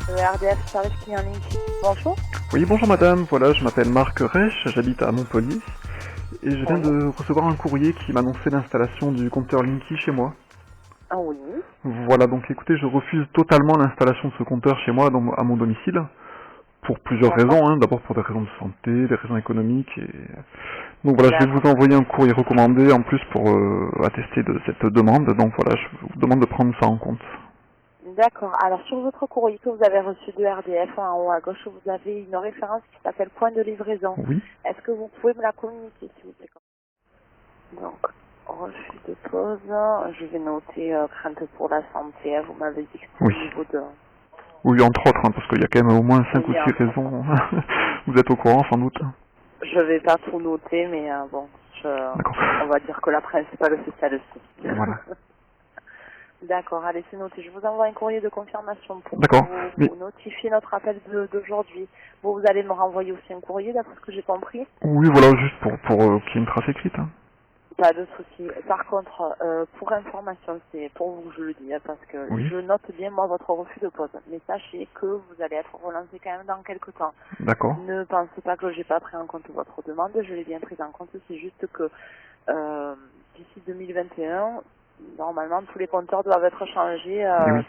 RDF Service Client Link. Bonjour. Oui, bonjour madame, voilà, je m'appelle Marc Reich, j'habite à Montpellier, et je viens Oui. de recevoir un courrier qui m'annonçait l'installation du compteur Linky chez moi. Ah oui. Voilà, donc écoutez, je refuse totalement l'installation de ce compteur chez moi, à mon domicile, pour plusieurs D'accord. raisons, hein. D'abord pour des raisons de santé, des raisons économiques, et... Donc voilà, je vais D'accord. vous envoyer un courrier recommandé en plus pour attester de cette demande, donc voilà, je vous demande de prendre ça en compte. D'accord. Alors sur votre courrier que vous avez reçu de RDF, en haut à gauche, vous avez une référence qui s'appelle point de livraison. Oui. Est-ce que vous pouvez me la communiquer, s'il vous plaît? Donc, refus de pause. Je vais noter crainte pour la santé. Vous m'avez dit que c'était Oui. au niveau de... Oui, entre autres, hein, parce qu'il y a quand même au moins 5 ou Oui, 6 entre autres. raisons. Vous êtes au courant sans doute. Je vais pas tout noter, mais bon, D'accord. on va dire que la principale, c'est celle-ci. Voilà. D'accord, allez, c'est noté. Je vous envoie un courrier de confirmation pour D'accord. Mais vous notifier notre appel d'aujourd'hui. Vous allez me renvoyer aussi un courrier, d'après ce que j'ai compris. oui, voilà, juste pour qu'il y ait une trace écrite. Hein. Pas de souci. Par contre, pour information, c'est pour vous que je le dis, hein, parce que Oui. je note bien, moi, votre refus de pause. Mais sachez que vous allez être relancé quand même dans quelques temps. D'accord. Ne pensez pas que j'ai pas pris en compte votre demande, je l'ai bien prise en compte. C'est juste que d'ici 2021, normalement, tous les compteurs doivent être changés Et oui.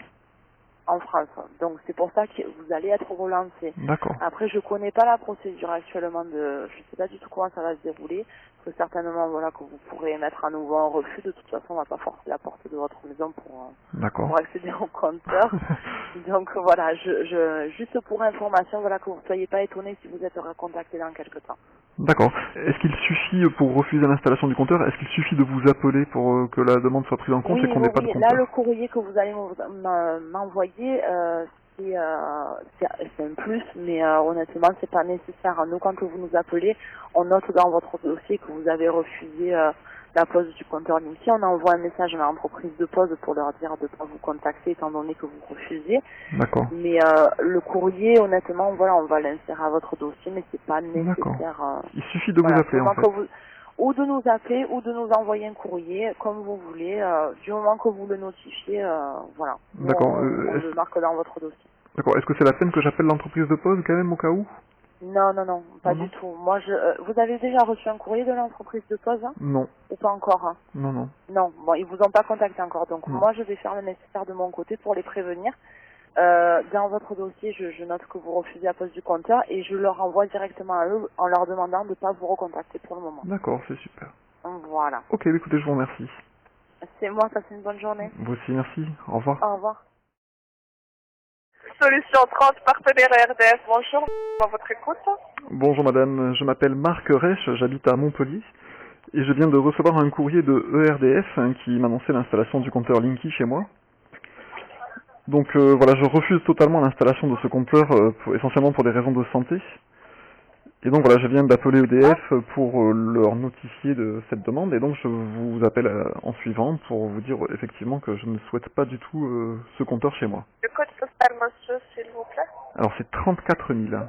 en France. Donc c'est pour ça que vous allez être relancé. D'accord. Après, je connais pas la procédure actuellement je sais pas du tout comment ça va se dérouler. Parce que certainement, voilà, que vous pourrez mettre à nouveau un refus. De toute façon, on va pas forcer la porte de votre maison D'accord. pour accéder au compteur. Donc voilà, juste pour information, voilà, que vous ne soyez pas étonnés si vous êtes recontacté dans quelques temps. D'accord. Est-ce qu'il suffit, pour refuser l'installation du compteur, est-ce qu'il suffit de vous appeler pour que la demande soit prise en compte et Oui, qu'on oui, n'ait pas de oui. Là, le compteur? courrier que vous allez m'envoyer, c'est un plus, mais honnêtement, c'est pas nécessaire. Nous, quand vous nous appelez, on note dans votre dossier que vous avez refusé la pose du compteur Linky. On envoie un message à l'entreprise de pose pour leur dire de ne pas vous contacter étant donné que vous refusez. D'accord. Mais le courrier, honnêtement, voilà, on va l'insérer à votre dossier, mais c'est pas D'accord. nécessaire. Il suffit de vous Voilà, du appeler en moment fait. que vous, ou de nous appeler, ou de nous envoyer un courrier, comme vous voulez, du moment que vous le notifiez, voilà. Nous, D'accord. on le marque dans votre dossier. D'accord. Est-ce que c'est la peine que j'appelle l'entreprise de pause quand même au cas où? Non, non, non, pas Non, du non. tout. Moi, vous avez déjà reçu un courrier de l'entreprise de pause, hein, Non. ou pas encore, hein? Non, non. Non, bon, ils vous ont pas contacté encore, donc Non. moi, je vais faire le nécessaire de mon côté pour les prévenir. Dans votre dossier, je note que vous refusez la pose du compteur et je leur envoie directement à eux en leur demandant de ne pas vous recontacter pour le moment. D'accord, c'est super. Voilà. Ok, écoutez, je vous remercie. C'est moi, passez une bonne journée. Vous aussi, merci. Au revoir. Au revoir. Solution 30, partenaire RDF, bonjour. À votre écoute. Bonjour madame, je m'appelle Marc Reich, j'habite à Montpellier et je viens de recevoir un courrier de ERDF qui m'annonçait l'installation du compteur Linky chez moi. Donc voilà, je refuse totalement l'installation de ce compteur essentiellement pour des raisons de santé. Et donc voilà, je viens d'appeler EDF pour leur notifier de cette demande et donc je vous appelle en suivant pour vous dire effectivement que je ne souhaite pas du tout ce compteur chez moi. Le code postal, monsieur, s'il vous plaît. Alors c'est 34 000.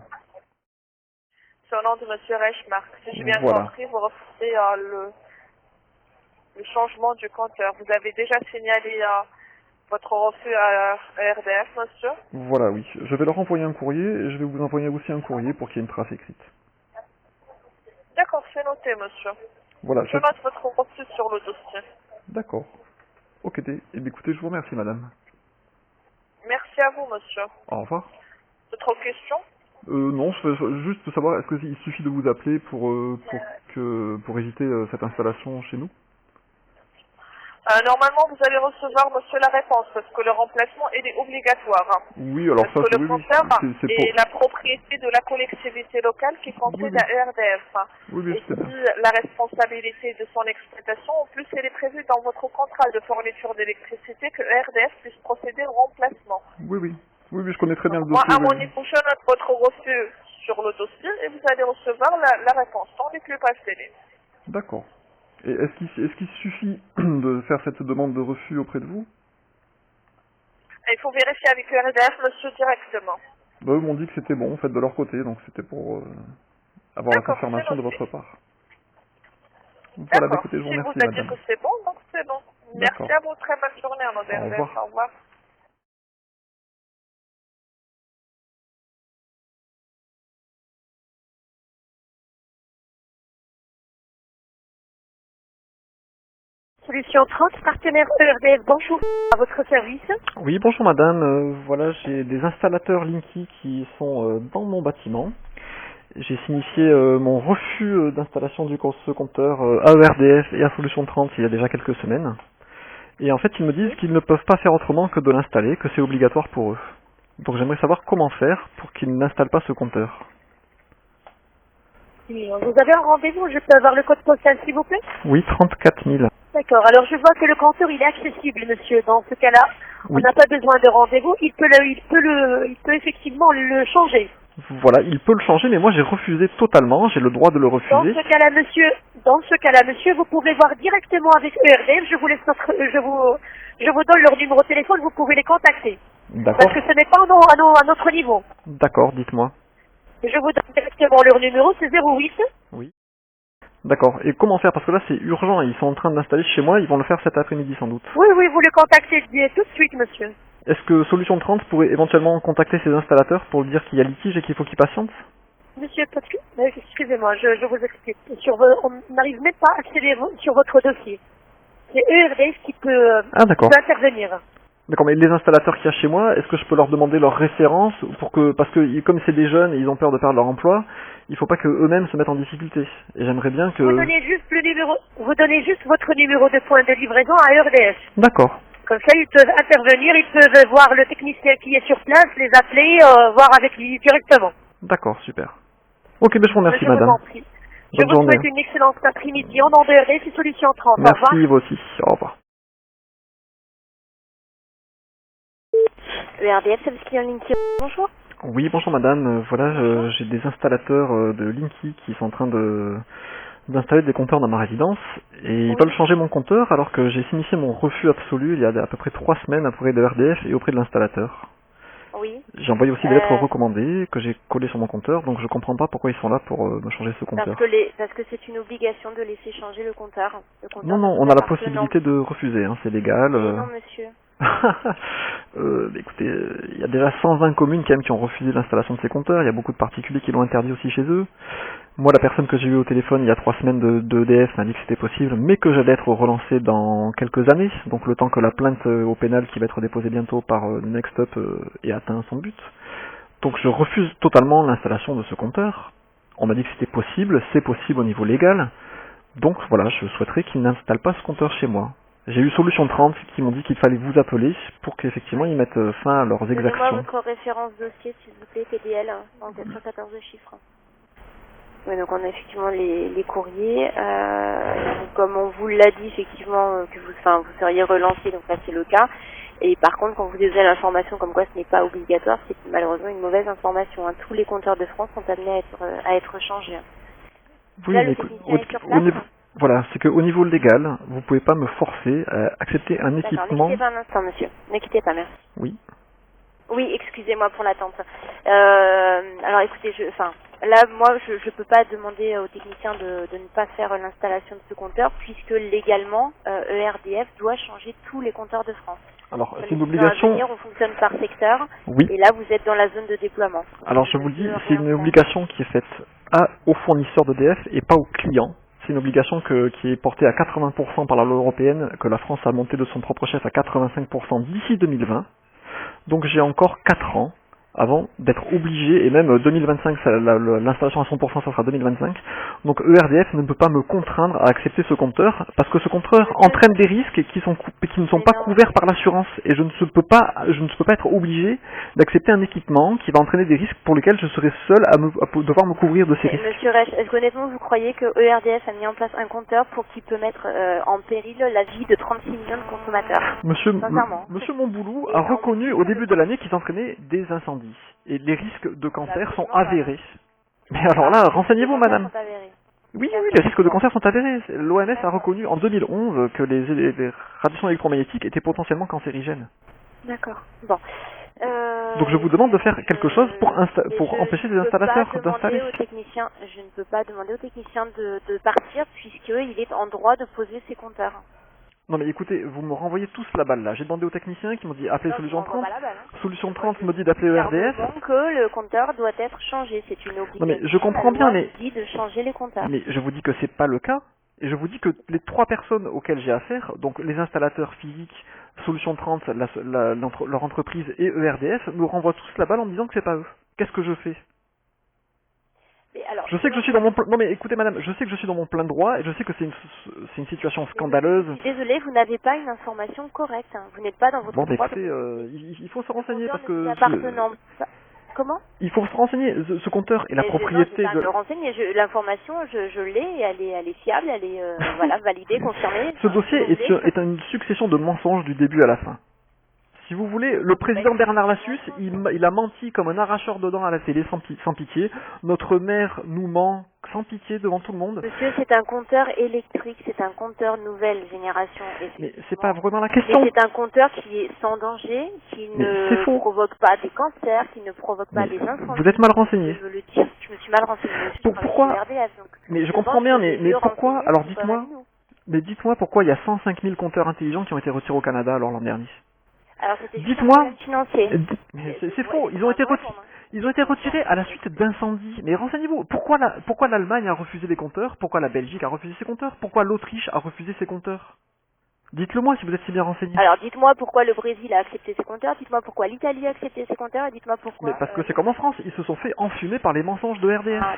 Sur le nom de monsieur Reichmark. Si j'ai bien Voilà. compris, vous refusez le changement du compteur. Vous avez déjà signalé votre refus à RDF, monsieur. Voilà, oui. Je vais leur envoyer un courrier et je vais vous envoyer aussi un courrier pour qu'il y ait une trace écrite. D'accord, c'est noté, monsieur. Voilà, Je note votre refus sur le dossier. D'accord. Ok, eh bien, écoutez, je vous remercie, madame. Merci à vous, monsieur. Au revoir. D'autres questions? Non, je veux juste savoir, est-ce qu'il suffit de vous appeler pour éviter cette installation chez nous? Normalement, vous allez recevoir, monsieur, la réponse, parce que le remplacement, il est obligatoire. Hein. Oui, alors Parce ça, que le oui, oui, compteur c'est pour... est la propriété de la collectivité locale qui Oui, concède oui, à ERDF. Hein. oui, oui, Et je sais bien. si la responsabilité de son exploitation, en plus, elle est prévue dans votre contrat de fourniture d'électricité que ERDF puisse procéder au remplacement. Oui, oui. Oui, oui, je connais très bien Donc, le moi, dossier, à oui, mon oui. niveau, je note votre refus sur le dossier et vous allez recevoir la réponse dans les plus brefs délais. D'accord. Et est-ce qu'il suffit de faire cette demande de refus auprès de vous? Et il faut vérifier avec ERDF, monsieur, directement. Bah, eux m'ont dit que c'était bon, en fait, de leur côté, donc c'était pour avoir la D'accord, c'est confirmation de noté. votre part. Voilà, bah, D'accord. écoutez, je vous S'il vous remercie, a dit que madame. c'est bon, donc c'est bon. Merci D'accord. à vous. Très bonne journée à nos Au RDF. revoir. Au revoir. Solution 30, partenaire ERDF, bonjour, à votre service. Oui, bonjour madame. Voilà, j'ai des installateurs Linky qui sont dans mon bâtiment. J'ai signifié mon refus d'installation du ce compteur à ERDF et à Solution 30 il y a déjà quelques semaines. Et en fait, ils me disent qu'ils ne peuvent pas faire autrement que de l'installer, que c'est obligatoire pour eux. Donc j'aimerais savoir comment faire pour qu'ils n'installent pas ce compteur. Oui, vous avez un rendez-vous, je peux avoir le code postal s'il vous plaît? Oui, 34 000. D'accord, alors je vois que le compteur il est accessible monsieur, dans ce cas-là, on Oui. n'a pas besoin de rendez-vous, il peut effectivement le changer. Voilà, il peut le changer, mais moi j'ai refusé totalement, j'ai le droit de le refuser. Dans ce cas-là monsieur, vous pouvez voir directement avec ERDF, je vous donne leur numéro de téléphone, vous pouvez les contacter. D'accord. Parce que ce n'est pas à notre niveau. D'accord, dites-moi. Je vous donne directement leur numéro, c'est 08. Oui. D'accord. Et comment faire? Parce que là c'est urgent, ils sont en train de l'installer chez moi, ils vont le faire cet après-midi sans doute. Oui, vous le contactez tout de suite monsieur. Est-ce que Solution 30 pourrait éventuellement contacter ces installateurs pour dire qu'il y a litige et qu'il faut qu'ils patientent? Monsieur Potku, excusez-moi, je vous explique. On n'arrive même pas à accéder sur votre dossier. C'est ERDF qui peut intervenir. D'accord, mais les installateurs qu'il y a chez moi, est-ce que je peux leur demander leur référence pour que, parce que comme c'est des jeunes et ils ont peur de perdre leur emploi, il faut pas que eux-mêmes se mettent en difficulté. Et j'aimerais bien que... Vous donnez juste votre numéro de point de livraison à ERDF. D'accord. Comme ça, ils peuvent intervenir, ils peuvent voir le technicien qui est sur place, les appeler, voir avec lui directement. D'accord, super. Ok, ben je vous remercie, madame. Je vous en prie. Je vous souhaite une excellente après-midi. En nom de ERDF et Solution 30. Merci, au revoir. vous aussi. Au revoir. ERDF, c'est le client Linky. Bonjour. Oui, bonjour madame. Voilà, j'ai des installateurs de Linky qui sont en train d'installer des compteurs dans ma résidence et ils veulent changer mon compteur alors que j'ai signifié mon refus absolu il y a à peu près 3 semaines auprès de ERDF et auprès de l'installateur. Oui. J'ai envoyé aussi des lettres recommandées que j'ai collées sur mon compteur, donc je comprends pas pourquoi ils sont là pour me changer ce compteur. Parce que c'est une obligation de laisser changer le compteur. Non, on a la possibilité de refuser, hein, c'est légal. Non, monsieur. Écoutez, il y a déjà 120 communes quand même qui ont refusé l'installation de ces compteurs, il y a beaucoup de particuliers qui l'ont interdit aussi chez eux. Moi, la personne que j'ai eue au téléphone il y a 3 semaines de EDF m'a dit que c'était possible, mais que j'allais être relancé dans quelques années, donc le temps que la plainte au pénal qui va être déposée bientôt par Next Up ait atteint son but. Donc je refuse totalement l'installation de ce compteur. On m'a dit que c'était possible, c'est possible au niveau légal, donc voilà, je souhaiterais qu'ils n'installent pas ce compteur chez moi. J'ai eu Solution 30 qui m'ont dit qu'il fallait vous appeler pour qu'effectivement ils mettent fin à leurs exactions. Donnez-moi votre référence dossier, s'il vous plaît, PDL, en 414 chiffres. Oui, donc on a effectivement les courriers. Comme on vous l'a dit, effectivement, que vous seriez relancé, donc là c'est le cas. Et par contre, quand vous désirez l'information comme quoi ce n'est pas obligatoire, c'est malheureusement une mauvaise information. Hein. Tous les compteurs de France sont amenés à être changés. Oui, là, mais voilà, c'est qu'au niveau légal, vous pouvez pas me forcer à accepter un équipement... Ne quittez pas un instant, monsieur. Ne quittez pas, merci. Oui. Oui, excusez-moi pour l'attente. Alors écoutez, là, moi, je peux pas demander aux techniciens de ne pas faire l'installation de ce compteur, puisque légalement, ERDF doit changer tous les compteurs de France. Alors, c'est une obligation... On fonctionne par secteur, oui. Et là, vous êtes dans la zone de déploiement. Alors, je vous le dis, c'est une obligation qui est faite aux fournisseurs d'EDF et pas aux clients. C'est une obligation qui est portée à 80% par la loi européenne, que la France a monté de son propre chef à 85% d'ici 2020. Donc j'ai encore 4 ans avant d'être obligé, et même 2025, l'installation à 100%, ça sera 2025. Donc ERDF ne peut pas me contraindre à accepter ce compteur, parce que ce compteur entraîne des risques qui ne sont pas couverts par l'assurance. Et je ne peux pas être obligé d'accepter un équipement qui va entraîner des risques pour lesquels je serai seul à devoir me couvrir de ces risques. Monsieur Reich, est-ce qu'honnêtement vous croyez que ERDF a mis en place un compteur pour qu'il peut mettre en péril la vie de 36 millions de consommateurs? Monsieur Montboulou a reconnu au début de l'année qu'ils entraînaient des incendies. Et les risques de cancer sont avérés. Mais alors là, renseignez-vous, madame. Oui, les risques de cancer sont avérés. L'OMS a reconnu en 2011 que les radiations électromagnétiques étaient potentiellement cancérigènes. D'accord. Bon. Donc je vous demande de faire quelque chose pour empêcher les installateurs d'installer. Je ne peux pas demander aux techniciens de partir puisqu'il est en droit de poser ses compteurs. Non mais écoutez, vous me renvoyez tous la balle là. J'ai demandé aux techniciens qui m'ont dit appelez Solution 30. Solution 30 me dit d'appeler ERDF. Donc le compteur doit être changé, c'est une obligation. Non mais je comprends bien, mais dit de changer les compteurs. Mais je vous dis que c'est pas le cas. Et je vous dis que les 3 personnes auxquelles j'ai affaire, donc les installateurs physiques, Solution 30, leur entreprise et ERDF, me renvoient tous la balle en me disant que c'est pas eux. Qu'est-ce que je fais? Mais alors, je sais que je suis dans mon non mais écoutez madame, je sais que je suis dans mon plein droit et je sais que c'est une situation scandaleuse. Désolé, vous n'avez pas une information correcte. Hein. Vous n'êtes pas dans votre droit. Bon, écoutez, il faut se renseigner parce que Comment? Il faut se renseigner. Ce compteur est la propriété de. Me renseigner. L'information, je l'ai. Elle est fiable. Elle est voilà validée, confirmée. Ce dossier est une succession de mensonges du début à la fin. Si vous voulez, le président Bernard Lassus, il a menti comme un arracheur de dents à la télé sans pitié. Notre maire nous ment sans pitié devant tout le monde. Monsieur, c'est un compteur électrique, c'est un compteur nouvelle génération. Mais c'est pas vraiment la question. C'est un compteur qui est sans danger, qui ne provoque pas des cancers, qui ne provoque pas des incendies. Vous êtes mal renseigné. Je veux le dire, je me suis mal renseigné. Pourquoi? Mais je comprends bien, mais pourquoi? Alors dites-moi pourquoi il y a 105 000 compteurs intelligents qui ont été retirés au Canada alors l'an dernier. Alors c'était dites-moi, financier. C'est faux, ils ont été retirés à la suite d'incendies. Mais renseignez-vous, pourquoi l'Allemagne a refusé des compteurs? Pourquoi la Belgique a refusé ses compteurs? Pourquoi l'Autriche a refusé ses compteurs? Dites-le moi si vous êtes si bien renseigné. Alors dites-moi pourquoi le Brésil a accepté ses compteurs, dites-moi pourquoi l'Italie a accepté ses compteurs, et dites-moi pourquoi... Mais parce que c'est comme en France, ils se sont fait enfumer par les mensonges de RDF. Ah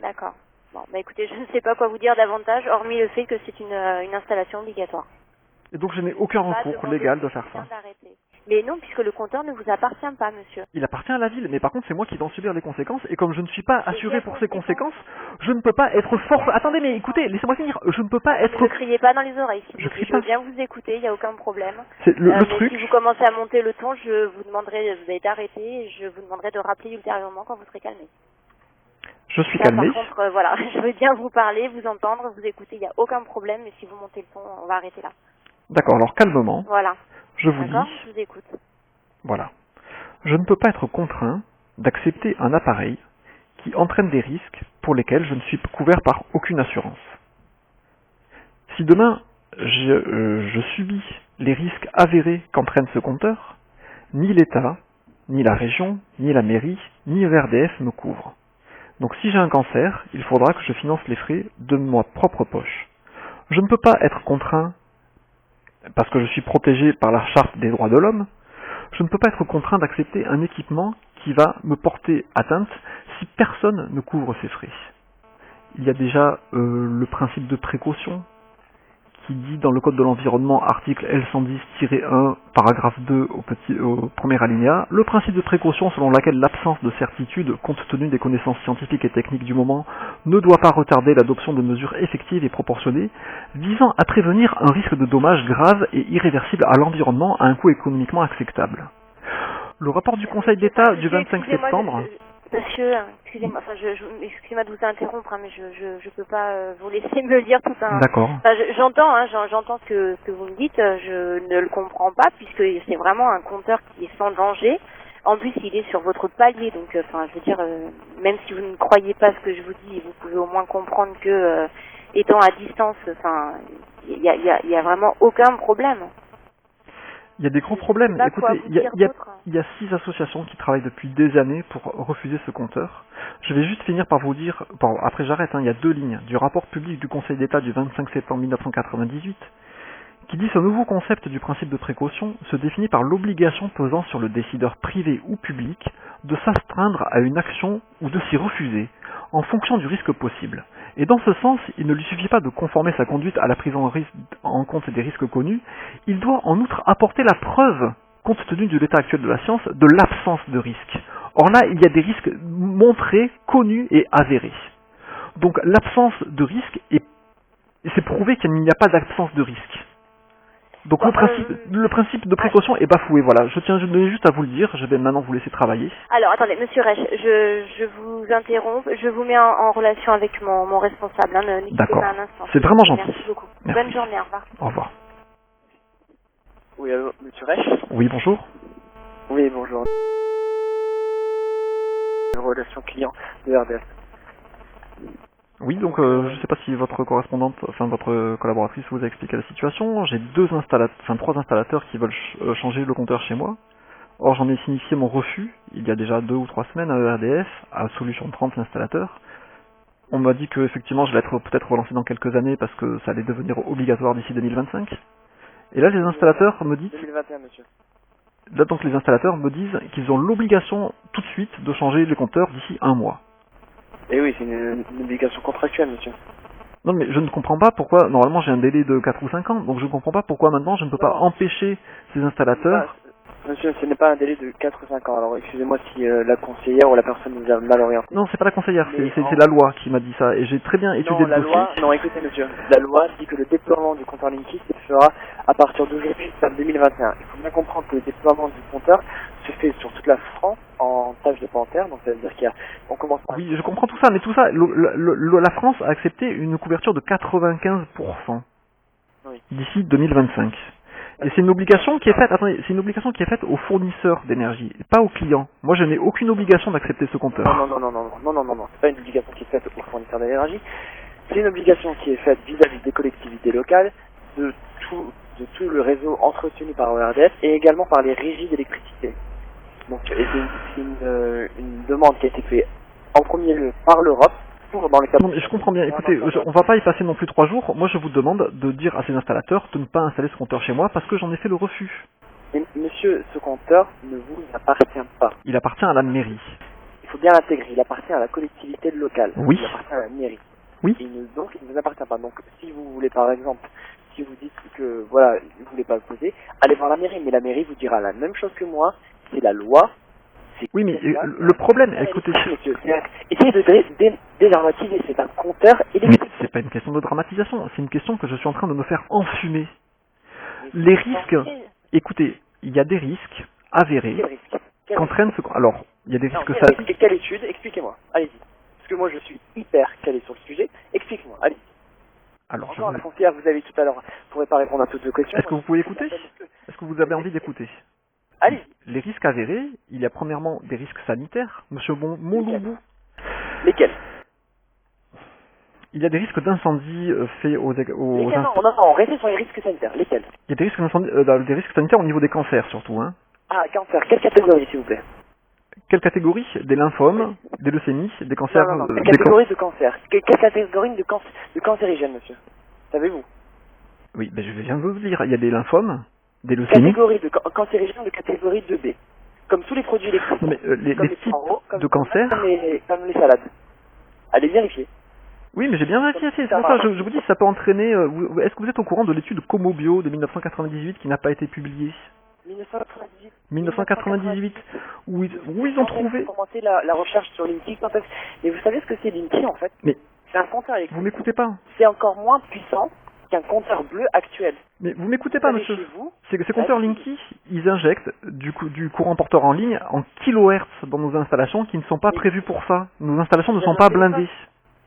d'accord. Bon, bah écoutez, je ne sais pas quoi vous dire davantage, hormis le fait que c'est une installation obligatoire. Et donc je n'ai aucun recours légal de faire ça. Mais non, puisque le compteur ne vous appartient pas, monsieur. Il appartient à la ville, mais par contre c'est moi qui dois en subir les conséquences, et comme je ne suis pas assuré pour ces conséquences, je ne peux pas être fort... Attendez, mais écoutez, laissez-moi finir, je ne peux pas être... Ne criez pas dans les oreilles, je veux bien vous écouter, il n'y a aucun problème. C'est le truc... Si vous commencez à monter le ton, je vous demanderai d'arrêter, et je vous demanderai de rappeler ultérieurement quand vous serez calmé. Je suis calmé. Par contre, voilà, je veux bien vous parler, vous entendre, vous écouter, il n'y a aucun problème, mais si vous montez le ton, on va arrêter là. D'accord, alors calmement. Voilà. Je vous dis... je vous écoute. Voilà. Je ne peux pas être contraint d'accepter un appareil qui entraîne des risques pour lesquels je ne suis couvert par aucune assurance. Si demain je subis les risques avérés qu'entraîne ce compteur, ni l'État, ni la région, ni la mairie, ni ERDF me couvrent. Donc si j'ai un cancer, il faudra que je finance les frais de ma propre poche. Je ne peux pas être contraint, parce que je suis protégé par la Charte des droits de l'homme, je ne peux pas être contraint d'accepter un équipement qui va me porter atteinte si personne ne couvre ses frais. Il y a déjà le principe de précaution qui dit dans le Code de l'environnement, article L110-1, paragraphe 2 au premier alinéa, le principe de précaution selon laquelle l'absence de certitude, compte tenu des connaissances scientifiques et techniques du moment, ne doit pas retarder l'adoption de mesures effectives et proportionnées, visant à prévenir un risque de dommages graves et irréversibles à l'environnement à un coût économiquement acceptable. Le rapport du Conseil d'État du 25 septembre... Monsieur, excusez-moi, excusez-moi de vous interrompre, mais je peux pas vous laisser me lire tout un... D'accord. J'entends ce que vous me dites, je ne le comprends pas, puisque c'est vraiment un compteur qui est sans danger. En plus, il est sur votre palier, donc, je veux dire, même si vous ne croyez pas ce que je vous dis, vous pouvez au moins comprendre que, étant à distance, il y a vraiment aucun problème. Il y a des gros problèmes. Écoutez, il y a 6 associations qui travaillent depuis des années pour refuser ce compteur. Je vais juste finir par vous dire, après j'arrête, il y a 2 lignes du rapport public du Conseil d'État du 25 septembre 1998 qui dit: ce nouveau concept du principe de précaution se définit par l'obligation pesant sur le décideur privé ou public de s'astreindre à une action ou de s'y refuser en fonction du risque possible. Et dans ce sens, il ne lui suffit pas de conformer sa conduite à la prise en compte des risques connus, il doit en outre apporter la preuve, compte tenu de l'état actuel de la science, de l'absence de risque. Or là, il y a des risques montrés, connus et avérés. Donc l'absence de risque, c'est prouvé qu'il n'y a pas d'absence de risque. Donc le principe de précaution est bafoué, voilà. Je tenais juste à vous le dire, je vais maintenant vous laisser travailler. Alors attendez, monsieur Reich, je vous interromps, je vous mets en relation avec mon responsable, ne quittez pas un instant. C'est vraiment gentil. Merci beaucoup. Merci. Bonne journée, au revoir. Au revoir. Oui, allô, monsieur Reich? Oui, bonjour. Oui, bonjour. Relation client de RDF. Oui, donc je ne sais pas si votre correspondante, votre collaboratrice vous a expliqué la situation. J'ai 3 installateurs qui veulent changer le compteur chez moi. Or, j'en ai signifié mon refus il y a déjà 2 ou 3 semaines à ERDF, à Solution 30 l'installateur. On m'a dit que effectivement je vais être peut-être relancé dans quelques années parce que ça allait devenir obligatoire d'ici 2025. Et là les installateurs me disent... 2021, monsieur. Là donc les installateurs me disent qu'ils ont l'obligation tout de suite de changer les compteurs d'ici 1 mois. Et oui, c'est une obligation contractuelle, monsieur. Non mais je ne comprends pas pourquoi, normalement j'ai un délai de 4 ou 5 ans, donc je ne comprends pas pourquoi maintenant je ne peux pas empêcher ces installateurs... Monsieur, ce n'est pas un délai de 4 ou 5 ans, alors excusez-moi si la conseillère ou la personne vous a mal orienté. Non, c'est pas la conseillère, c'est la loi qui m'a dit ça, et j'ai très bien étudié le dossier. Non, écoutez monsieur, la loi dit que le déploiement du compteur Linky se fera à partir d'aujourd'hui jusqu'à 2021. Il faut bien comprendre que le déploiement du compteur se fait sur toute la France en tâche de panthère, donc ça veut dire qu'on commence par... Oui, je comprends tout ça, mais tout ça, la France a accepté une couverture de 95% d'ici 2025. Et c'est une obligation qui est faite, attendez, c'est une obligation qui est faite aux fournisseurs d'énergie, pas aux clients. Moi, je n'ai aucune obligation d'accepter ce compteur. Non, c'est pas une obligation qui est faite aux fournisseurs d'énergie. C'est une obligation qui est faite vis-à-vis des collectivités locales, de tout le réseau entretenu par ERDF et également par les régies d'électricité. Donc, c'est une demande qui a été faite en premier lieu par l'Europe. Dans les cas... Non mais je comprends bien, écoutez, on va pas y passer non plus 3 jours, moi je vous demande de dire à ces installateurs de ne pas installer ce compteur chez moi parce que j'en ai fait le refus. Et monsieur, ce compteur ne vous appartient pas. Il appartient à la mairie. Il faut bien l'intégrer, il appartient à la collectivité locale. Oui. Il appartient à la mairie. Oui. Donc il ne vous appartient pas. Donc si vous voulez par exemple, si vous dites que voilà, vous ne voulez pas le poser, allez voir la mairie, mais la mairie vous dira la même chose que moi, c'est la loi. Oui, mais le problème, écoutez... Essayez de dédramatiser, c'est un compteur électrique. Mais c'est pas une question de dramatisation, c'est une question que je suis en train de me faire enfumer. Les risques... Écoutez, il y a des risques avérés qu'entraînent ce... Alors, il y a des risques... Quelle étude? Expliquez-moi, allez-y. Parce que moi je suis hyper calé sur le sujet, expliquez-moi, allez-y. Alors, encore la conseillère, vous avez tout à l'heure, vous ne pourrez pas répondre à toutes vos questions. Est-ce que vous pouvez écouter? Est-ce que vous avez envie d'écouter? Allez. Les risques avérés, il y a premièrement des risques sanitaires, monsieur Monloubou. Lesquels? Il y a des risques d'incendie faits aux Non, restez sur les risques sanitaires. Lesquels? Il y a des risques d'incendie, des risques sanitaires au niveau des cancers surtout, hein. Ah, cancer. Quelle catégorie, s'il vous plaît? Quelle catégorie? Des lymphomes, des leucémies, des cancers... Quelle catégorie de cancer? Quelle catégorie de cancérigène, monsieur? Savez-vous? Oui, je viens de vous le dire. Il y a des lymphomes, des leucémies... Catégorie de cancérigène de catégorie 2B. Comme tous les produits électriques. Non, mais les types de cancer... Comme les salades. Allez vérifier. Oui, mais j'ai bien vérifié. C'est pour ça que je vous dis, ça peut entraîner... Est-ce que vous êtes au courant de l'étude Comobio de 1998 qui n'a pas été publiée? 1998, où ils ont trouvé... commencé la recherche sur Linky. Mais vous savez ce que c'est Linky en fait? Mais c'est un compteur électrique. Vous m'écoutez pas? C'est encore moins puissant qu'un compteur bleu actuel. Mais vous m'écoutez pas, monsieur? Ces compteurs Linky, ils injectent du courant porteur en ligne en kilohertz dans nos installations qui ne sont pas prévues pour ça. Nos installations ne sont pas blindées.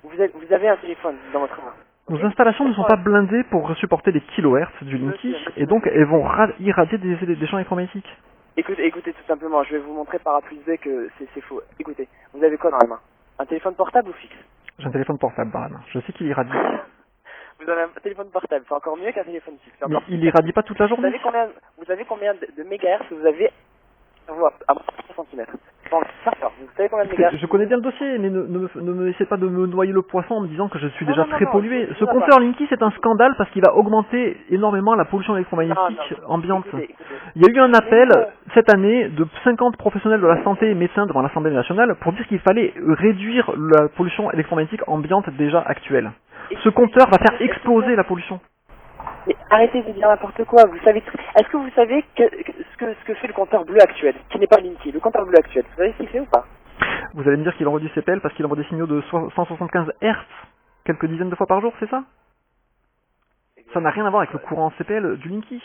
Vous avez un téléphone dans votre main. Nos installations ne sont pas blindées pour supporter les kilohertz du Linky, et donc elles vont irradier des champs électromagnétiques. Écoutez tout simplement, je vais vous montrer par A plus B que c'est faux. Écoutez, vous avez quoi dans la main? Un téléphone portable ou fixe? J'ai un téléphone portable dans la main. Je sais qu'il irradie. Vous avez un téléphone portable, c'est encore mieux qu'un téléphone fixe. Mais il irradie pas toute la journée. Vous savez combien de mégahertz vous avez à 3 cm? Vous savez combien de mégahertz? Je connais bien le dossier, mais ne me laissez pas de me noyer le poisson en me disant que je suis déjà très pollué. Ce compteur Linky, c'est un scandale parce qu'il va augmenter énormément la pollution électromagnétique ambiante. Il y a eu un appel cette année de 50 professionnels de la santé et médecins devant l'Assemblée nationale pour dire qu'il fallait réduire la pollution électromagnétique ambiante déjà actuelle. Ce compteur va faire exploser la pollution. Mais arrêtez de dire n'importe quoi. Est-ce que vous savez ce que fait le compteur bleu actuel, qui n'est pas Linky, le compteur bleu actuel, vous savez ce qu'il fait ou pas? Vous allez me dire qu'il envoie du CPL parce qu'il envoie des signaux de 175 Hz quelques dizaines de fois par jour, c'est ça? Ça n'a rien à voir avec le courant CPL du Linky.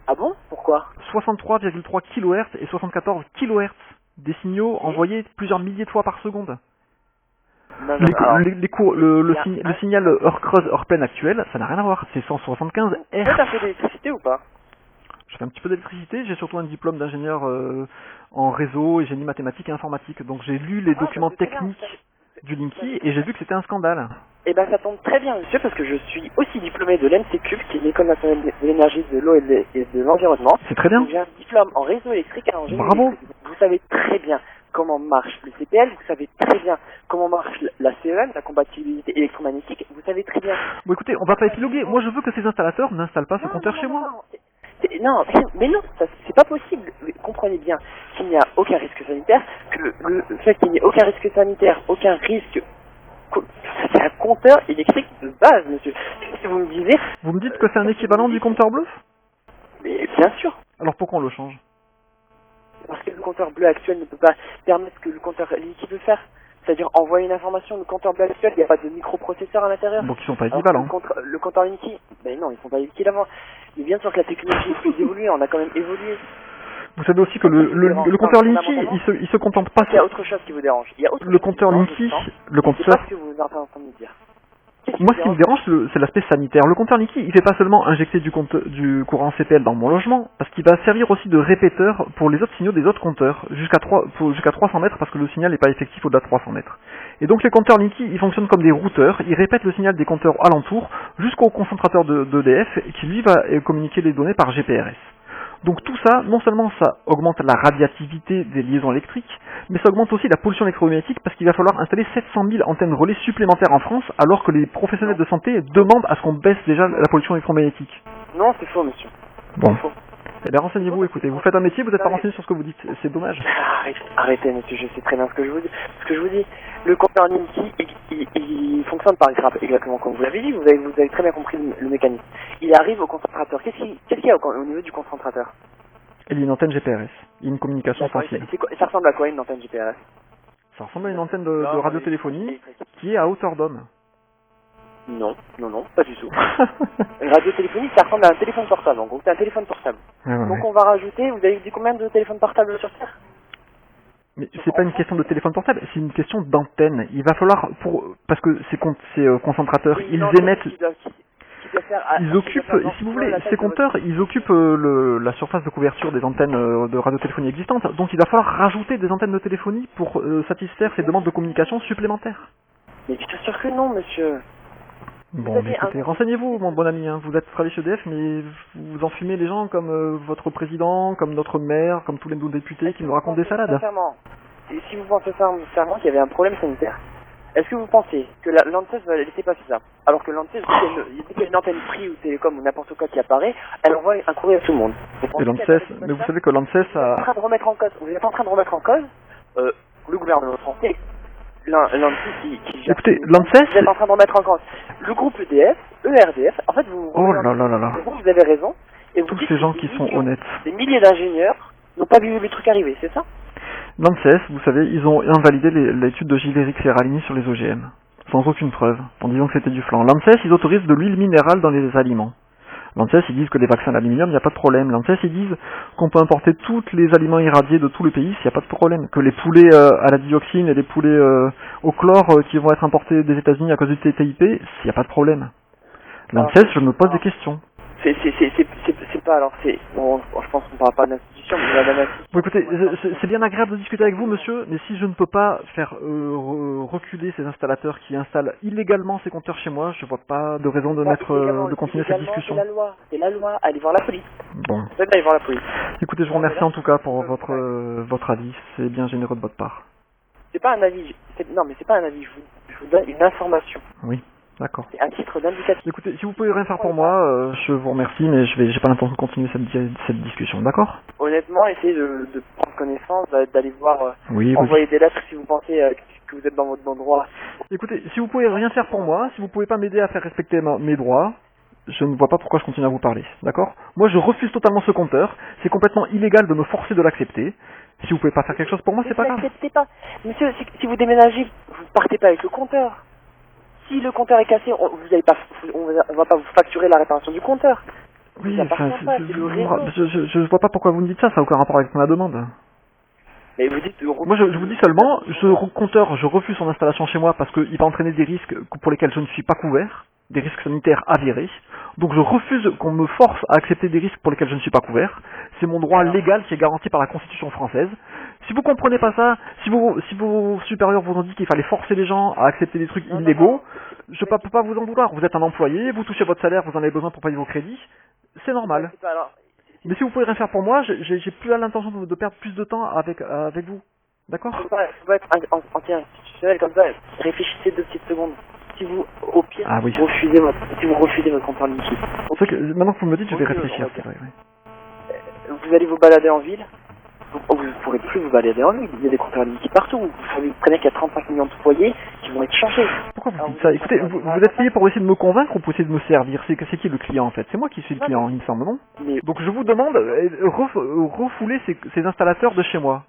Ah bon? Pourquoi? 63,3 kHz et 74 kHz, des signaux envoyés plusieurs milliers de fois par seconde. Le signal heure creuse, heure pleine actuel, ça n'a rien à voir, c'est 175 Hz. Vous faites un peu d'électricité ou pas? Je fais un petit peu d'électricité, j'ai surtout un diplôme d'ingénieur en réseau et génie mathématique et informatique, donc j'ai lu les documents techniques du Linky et j'ai vu que c'était un scandale. Eh ben ça tombe très bien monsieur, parce que je suis aussi diplômé de l'ENSECUB, qui est l'École nationale de l'énergie, de l'eau et de l'environnement. C'est très bien. J'ai un diplôme en réseau électrique et en génie. Bravo. Électrique. Vous savez très bien comment marche le CPL, vous savez très bien comment marche la CEM, la compatibilité électromagnétique, vous savez très bien. Bon écoutez, on va pas épiloguer. Moi je veux que ces installateurs n'installent pas ce compteur chez moi. Non, mais non, c'est pas possible. Comprenez bien qu'il n'y a aucun risque sanitaire, que le fait qu'il n'y ait aucun risque sanitaire, aucun risque... C'est un compteur électrique de base, monsieur. Qu'est-ce que vous me disiez? Vous me dites que c'est un équivalent du compteur bleu? Mais bien sûr. Alors pourquoi on le change? Parce que le compteur bleu actuel ne peut pas permettre ce que le compteur Linky peut faire. C'est-à-dire envoyer une information. Le compteur bleu actuel, il n'y a pas de microprocesseur à l'intérieur. Donc ils sont pas équivalents. Le compteur Linky, ben non, ils sont pas équivalents. Mais bien sûr que la technologie est plus évoluée, on a quand même évolué. Vous savez aussi que le compteur Linky, il se contente pas... Il y a autre chose qui vous dérange. Le compteur Linky, le compteur... C'est pas ce que vous êtes en train de me dire. Moi, ce qui me dérange, c'est l'aspect sanitaire. Le compteur Linky, il fait pas seulement injecter du courant CPL dans mon logement, parce qu'il va servir aussi de répéteur pour les autres signaux des autres compteurs, jusqu'à 300 mètres, parce que le signal n'est pas effectif au-delà de 300 mètres. Et donc les compteurs Linky, ils fonctionnent comme des routeurs, ils répètent le signal des compteurs alentours jusqu'au concentrateur d'EDF, qui lui va communiquer les données par GPRS. Donc tout ça, non seulement ça augmente la radiativité des liaisons électriques, mais ça augmente aussi la pollution électromagnétique parce qu'il va falloir installer 700 000 antennes relais supplémentaires en France, alors que les professionnels de santé demandent à ce qu'on baisse déjà la pollution électromagnétique. Non, c'est faux, monsieur. Bon. C'est faux. Eh bien renseignez-vous, écoutez, vous faites un métier, vous n'êtes pas renseigné sur ce que vous dites, c'est dommage. Arrêtez, monsieur, je sais très bien ce que je vous dis. Ce que je vous dis, le compteur Linky, il fonctionne par grappe, exactement comme vous l'avez dit, vous avez très bien compris le mécanisme. Il arrive au concentrateur. Qu'est-ce qu'il y a au niveau du concentrateur? Il y a une antenne GPRS, il y a une communication sensible. Ça ressemble à quoi une antenne GPRS? Ça ressemble à une antenne de radiotéléphonie qui est à hauteur d'homme. Non, pas du tout. Une radiotéléphonie, ça ressemble à un téléphone portable, en gros, c'est un téléphone portable. Donc on va rajouter, vous avez dit combien de téléphones portables sur Terre? Mais c'est pas une question de téléphone portable, c'est une question d'antenne. Il va falloir, parce que ces concentrateurs, ils émettent... Ils occupent, si vous voulez, ces compteurs, ils occupent la surface de couverture des antennes de radiotéléphonie existantes, donc il va falloir rajouter des antennes de téléphonie pour satisfaire ces demandes de communication supplémentaires. Mais bien sûr que non, monsieur. Bon, mais écoutez, renseignez-vous, mon bon ami, hein. Vous êtes travaillé chez EDF, mais vous enfumez les gens comme votre président, comme notre maire, comme tous les députés qui nous racontent des salades. Sincèrement, et si vous pensez sincèrement qu'il y avait un problème sanitaire, est-ce que vous pensez que l'ANSES va laisser passer ça? Alors que l'ANSES, dès qu'il y a une antenne Free ou Télécom ou n'importe quoi qui apparaît, elle envoie un courrier à tout le monde. Et l'ANSES, mais vous savez que l'ANSES a... Vous êtes en train de remettre en cause le gouvernement français. Écoutez, l'ANSES... Vous êtes en train de remettre en cause le groupe EDF, ERDF. En fait, vous... Oh là là là là. Vous avez raison. Et tous ces gens qui sont honnêtes. Des milliers d'ingénieurs n'ont pas vu les trucs arriver, c'est ça? L'ANSES, vous savez, ils ont invalidé l'étude de Gilles-Éric Serralini sur les OGM, sans aucune preuve, en disant que c'était du flan. L'ANSES, ils autorisent de l'huile minérale dans les aliments. L'ANSES, ils disent que les vaccins d'aluminium, il n'y a pas de problème. L'ANSES, ils disent qu'on peut importer tous les aliments irradiés de tout le pays, s'il n'y a pas de problème. Que les poulets à la dioxine et les poulets au chlore qui vont être importés des États-Unis à cause du TTIP, s'il n'y a pas de problème. L'ANSES, je me pose des questions. C'est pas alors, bon, je pense qu'on parle pas d'institution, mais de la bon, écoutez, c'est bien agréable de discuter avec vous, monsieur, mais si je ne peux pas faire reculer ces installateurs qui installent illégalement ces compteurs chez moi, je vois pas de raison de continuer cette discussion. C'est la loi, allez voir la police. Bon. Allez voir la police. Écoutez, je vous remercie en tout cas pour votre avis, c'est bien généreux de votre part. C'est pas un avis, non mais c'est pas un avis, je vous donne une information. Oui. D'accord. C'est un titre d'indication. Écoutez, si vous pouvez rien faire pour moi, je vous remercie, mais j'ai pas l'intention de continuer cette discussion, d'accord? Honnêtement, essayez de prendre connaissance, d'aller voir, oui, envoyer des lettres si vous pensez que vous êtes dans votre bon droit. Écoutez, si vous pouvez rien faire pour moi, si vous pouvez pas m'aider à faire respecter mes droits, je ne vois pas pourquoi je continue à vous parler, d'accord? Moi, je refuse totalement ce compteur, c'est complètement illégal de me forcer de l'accepter. Si vous pouvez pas faire quelque chose pour moi, c'est pas grave. N'acceptez pas. Monsieur, si vous déménagez, vous partez pas avec le compteur. Si le compteur est cassé, on va pas vous facturer la réparation du compteur. Oui, enfin, je vois pas pourquoi vous me dites ça, ça n'a aucun rapport avec ma demande. Mais vous dites... Moi, je vous dis seulement, ce compteur, je refuse son installation chez moi parce qu'il va entraîner des risques pour lesquels je ne suis pas couvert, des risques sanitaires avérés. Donc je refuse qu'on me force à accepter des risques pour lesquels je ne suis pas couvert. C'est mon droit légal qui est garanti par la Constitution française. Si vous comprenez pas ça, si vos supérieurs vous ont dit qu'il fallait forcer les gens à accepter des trucs illégaux, je peux pas vous en vouloir. Vous êtes un employé, vous touchez votre salaire, vous en avez besoin pour payer vos crédits, c'est normal. Mais si vous pouvez rien faire pour moi, j'ai plus l'intention de perdre plus de temps avec vous. D'accord. Faut pas être anti-institutionnel comme ça. Réfléchissez 2 petites secondes. Si vous, au pire, refusez votre compteur Linky. C'est vrai que maintenant que vous me le dites, je vais réfléchir, c'est vrai. Vous allez vous balader en ville. Vous ne pourrez plus vous balader en ville. Il y a des compteurs Linky partout. Vous comprenez qu'il y a 35 millions de foyers qui vont être changés. Pourquoi vous dites ça? Écoutez, vous êtes payé pour essayer de me convaincre ou pour essayer de me servir? C'est qui le client en fait? C'est moi qui suis le client, il me semble, non? Donc je vous demande, refouler ces installateurs de chez moi.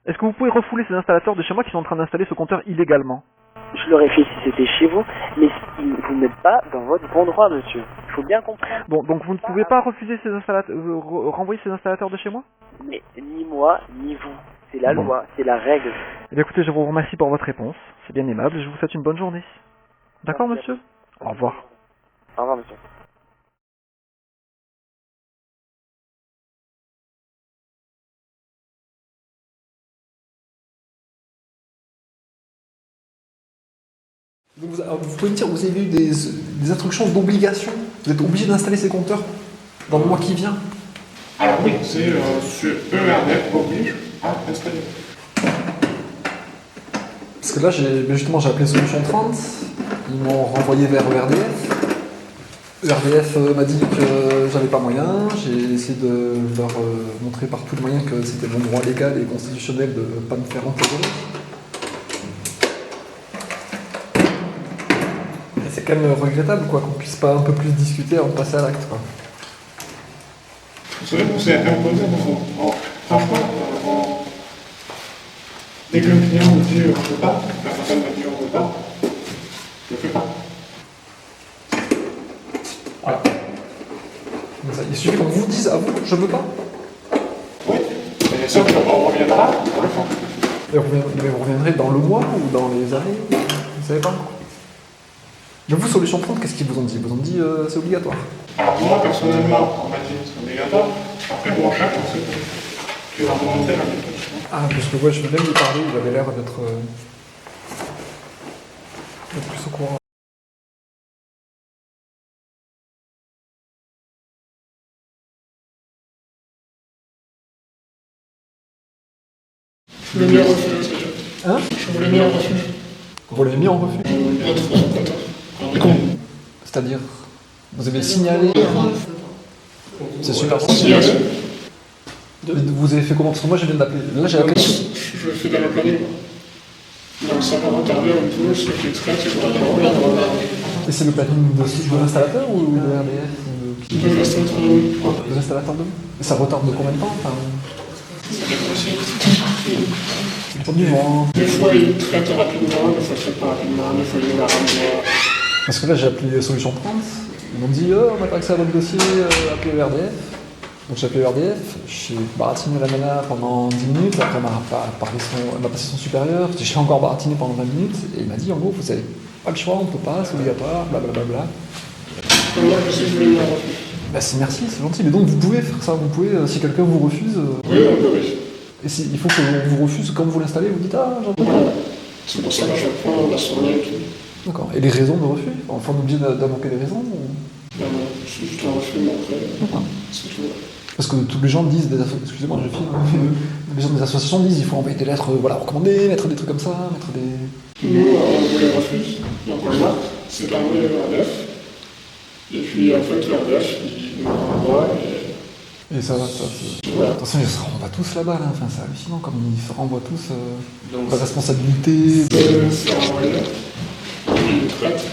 Est-ce que vous pouvez refouler ces installateurs de chez moi qui sont en train d'installer ce compteur illégalement? Je l'aurais fait si c'était chez vous, mais vous n'êtes pas dans votre bon droit, monsieur. Il faut bien comprendre. Bon, donc vous ne pouvez pas refuser ces installateurs, renvoyer ces installateurs de chez moi? Mais ni moi, ni vous. C'est la loi, c'est la règle. Eh bien, écoutez, je vous remercie pour votre réponse. C'est bien aimable et je vous souhaite une bonne journée. D'accord, monsieur? Au revoir. Au revoir, monsieur. Donc vous pouvez me dire, vous avez eu des instructions d'obligation? Vous êtes obligé d'installer ces compteurs dans le mois qui vient? Alors oui, c'est sur ERDF oblige à installer. Parce que là, justement, j'ai appelé Solution 30, ils m'ont renvoyé vers ERDF. ERDF m'a dit que j'avais pas moyen, j'ai essayé de leur montrer par tous les moyens que c'était mon droit légal et constitutionnel de ne pas me faire enterrer. C'est quand même regrettable quoi, qu'on puisse pas un peu plus discuter avant de passer à l'acte. Vous savez, vous c'est imposé. Franchement, dès que le client vous dit je ne peux pas, la personne va dire on ne peut pas, je ne fais pas. Voilà. Il suffit qu'on vous dise à vous, je ne veux pas. Oui, mais ça, on reviendra. Mais vous reviendrez dans le mois ou dans les années? Vous savez pas encore. Mais vous, Solution 30, qu'est-ce qu'ils vous ont dit? Ils vous ont dit c'est obligatoire. Alors moi, personnellement, on m'a dit c'est obligatoire. Après, pour chaque, on sait qui va remonter la méthode. Ah, parce que ouais, je vais même lui parler, il avait l'air d'être plus au courant. Je l'ai mis en refus. Hein? Je l'ai mis en refus. Vous l'avez mis en refus? C'est-à-dire, vous avez signalé. C'est super. Vous avez fait comment? Parce que moi je viens d'appeler. Là j'ai appelé. Je fais dans le planning. Donc ça va retarder un peu ce qui est très Et c'est le planning de l'installateur ou de RDF? De l'installateur de nous. De l'installateur de nous? Et ça retarde de combien de temps? Des fois il traite rapidement, des fois il traite pas rapidement, des fois il la ramener. Parce que là j'ai appelé Solution 30, ils m'ont dit on n'a pas accès à votre dossier, appelez ERDF. Donc j'ai appelé ERDF, j'ai baratiné la nana pendant 10 minutes, après elle m'a passé son supérieur, j'ai encore baratiné pendant 20 minutes, et il m'a dit en gros vous n'avez pas le choix, on ne peut pas, c'est obligatoire, blablabla. Moi je sais que je vais me refuser. Bah merci, c'est gentil, mais donc vous pouvez faire ça, vous pouvez, si quelqu'un vous refuse... Oui, on peut, oui. Et il faut qu'on vous refuse, quand vous l'installez, vous dites ah j'en peux pas. C'est pour ça que je prends la soirée et tout. D'accord, et les raisons de refus? Enfin on est obligé d'invoquer des raisons ou... Non, c'est juste un refus, mais après, c'est tout. Parce que tous les gens disent, excusez-moi je filme, les gens des associations disent il faut envoyer des lettres recommandées, mettre des trucs comme ça, mettre des... Nous, on les refuse, donc on a, c'est parmi l'ERDF, et puis en fait l'ERDF, il nous renvoie et ça va, ouais. Attention, ils se renvoient tous là-bas, là. Enfin, c'est hallucinant comme ils se renvoient tous la responsabilité. C'est renvoyé, ils traitent.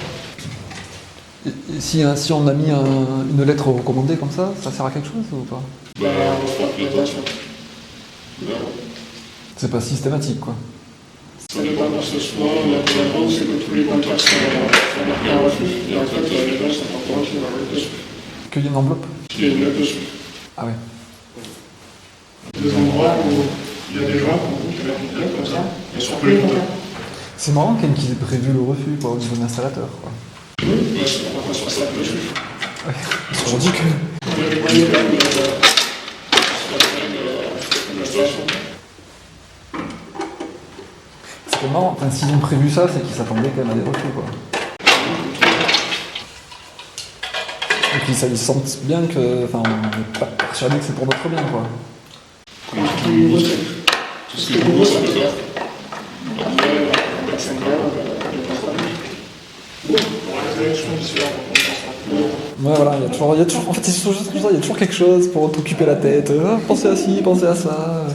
Et si on a mis une lettre recommandée comme ça sert à quelque chose ou pas? Ben, on va faire l'application. C'est pas systématique, quoi. Ça dépend de ce soir, la demande, c'est que tous les contrats sont marqués en refus, et en fait, les gens sont pas courants qu'il y a une enveloppe dessus. Qu'il y ait une enveloppe? Il y a une note dessus. Ah ouais. Des endroits où il y a des gens qui mettent une note comme ça, et sur tous les contrats. C'est marrant qu'ils aient prévu le refus, quoi, au niveau de l'installateur, quoi. Oui, c'est pour qu'on soit ça dessus. Ouais, parce que je dis que... Il y a des moyens de l'installation. C'est marrant, enfin, s'ils ont prévu ça, c'est qu'ils s'attendaient quand même à des refus, quoi. Et puis ça, ils sentent bien que... Enfin, on n'est pas persuadé que c'est pour notre bien, quoi. Comme tout le nouveau truc. tout ce qui est nouveau, ça peut faire. Personne ouais, voilà, il y a toujours, en fait, c'est toujours comme ça, il y a toujours quelque chose pour t'occuper la tête. Pensez à ci, pensez à ça.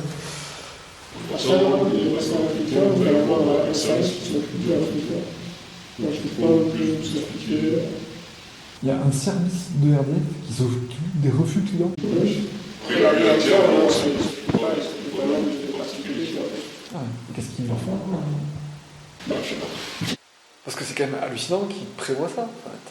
Il y a un service de RDF qui s'occupe des refus clients. Ah, qu'est-ce qu'ils en font? Parce que c'est quand même hallucinant qu'ils prévoient ça, en fait.